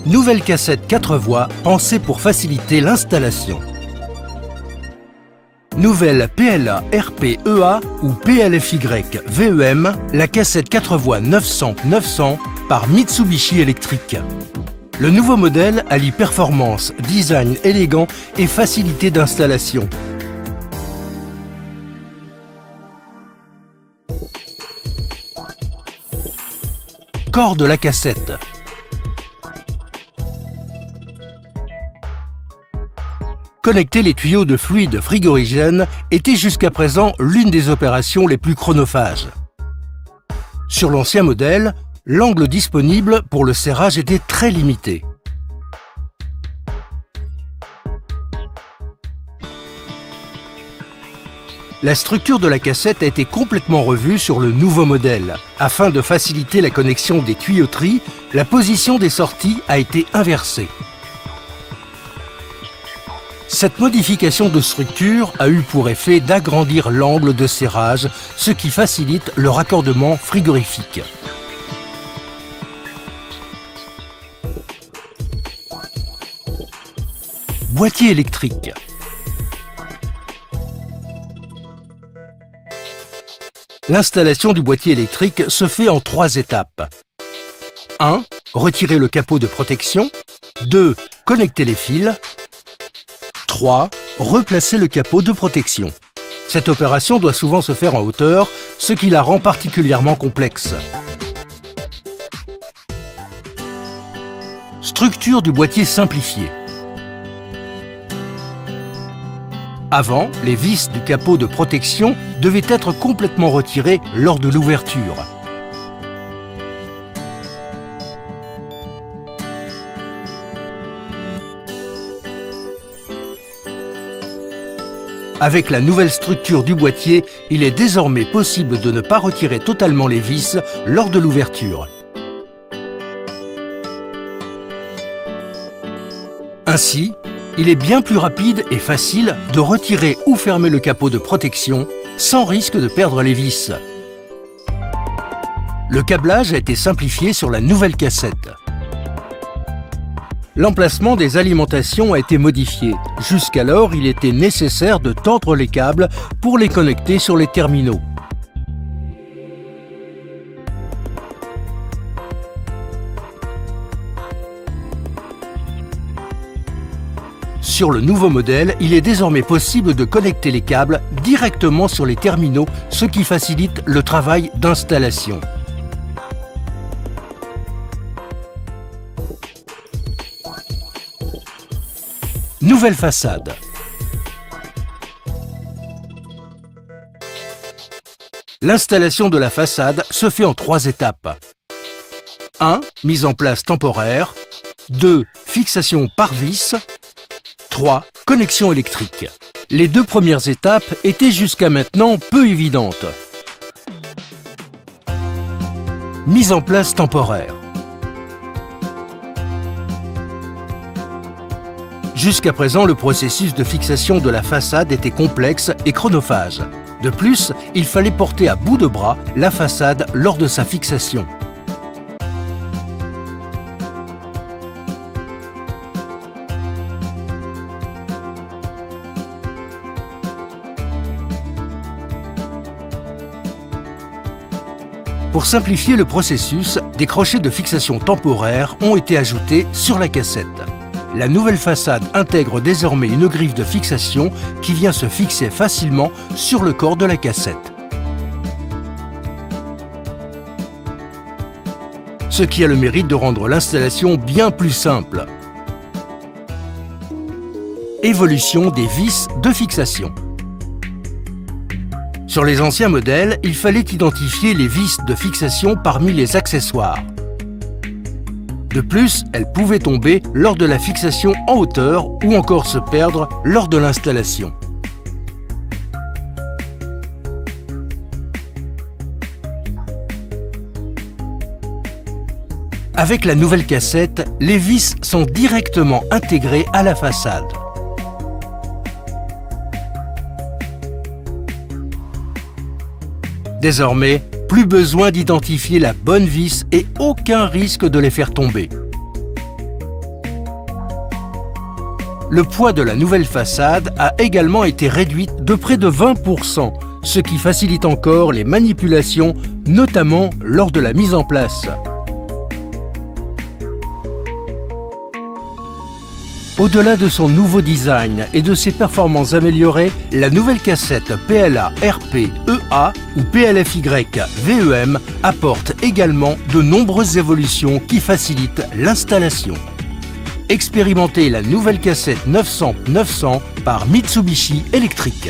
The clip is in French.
Nouvelle cassette 4 voies pensée pour faciliter l'installation. Nouvelle PLA RP-EA ou PLFY VEM, la cassette 4 voies 900-900 par Mitsubishi Electric. Le nouveau modèle allie performance, design élégant et facilité d'installation. Corps de la cassette. Connecter les tuyaux de fluide frigorigène était jusqu'à présent l'une des opérations les plus chronophages. Sur l'ancien modèle, l'angle disponible pour le serrage était très limité. La structure de la cassette a été complètement revue sur le nouveau modèle. Afin de faciliter la connexion des tuyauteries, la position des sorties a été inversée. Cette modification de structure a eu pour effet d'agrandir l'angle de serrage, ce qui facilite le raccordement frigorifique. Boîtier électrique. L'installation du boîtier électrique se fait en 3 étapes. 1. Retirer le capot de protection. 2. Connecter les fils. 3. Replacer le capot de protection. Cette opération doit souvent se faire en hauteur, ce qui la rend particulièrement complexe. Structure du boîtier simplifiée. Avant, les vis du capot de protection devaient être complètement retirées lors de l'ouverture. Avec la nouvelle structure du boîtier, il est désormais possible de ne pas retirer totalement les vis lors de l'ouverture. Ainsi, il est bien plus rapide et facile de retirer ou fermer le capot de protection sans risque de perdre les vis. Le câblage a été simplifié sur la nouvelle cassette. L'emplacement des alimentations a été modifié. Jusqu'alors, il était nécessaire de tendre les câbles pour les connecter sur les terminaux. Sur le nouveau modèle, il est désormais possible de connecter les câbles directement sur les terminaux, ce qui facilite le travail d'installation. Nouvelle façade. L'installation de la façade se fait en 3 étapes. 1. Mise en place temporaire. 2. Fixation par vis. 3. Connexion électrique. Les 2 premières étapes étaient jusqu'à maintenant peu évidentes. Mise en place temporaire. Jusqu'à présent, le processus de fixation de la façade était complexe et chronophage. De plus, il fallait porter à bout de bras la façade lors de sa fixation. Pour simplifier le processus, des crochets de fixation temporaire ont été ajoutés sur la cassette. La nouvelle façade intègre désormais une griffe de fixation qui vient se fixer facilement sur le corps de la cassette. Ce qui a le mérite de rendre l'installation bien plus simple. Évolution des vis de fixation. Sur les anciens modèles, il fallait identifier les vis de fixation parmi les accessoires. De plus, elles pouvaient tomber lors de la fixation en hauteur ou encore se perdre lors de l'installation. Avec la nouvelle cassette, les vis sont directement intégrées à la façade. Désormais, plus besoin d'identifier la bonne vis et aucun risque de les faire tomber. le poids de la nouvelle façade a également été réduit de près de 20%, ce qui facilite encore les manipulations, notamment lors de la mise en place. Au-delà de son nouveau design et de ses performances améliorées, la nouvelle cassette PLA RP EA ou PLFY VEM apporte également de nombreuses évolutions qui facilitent l'installation. Expérimentez la nouvelle cassette 900-900 par Mitsubishi Electric.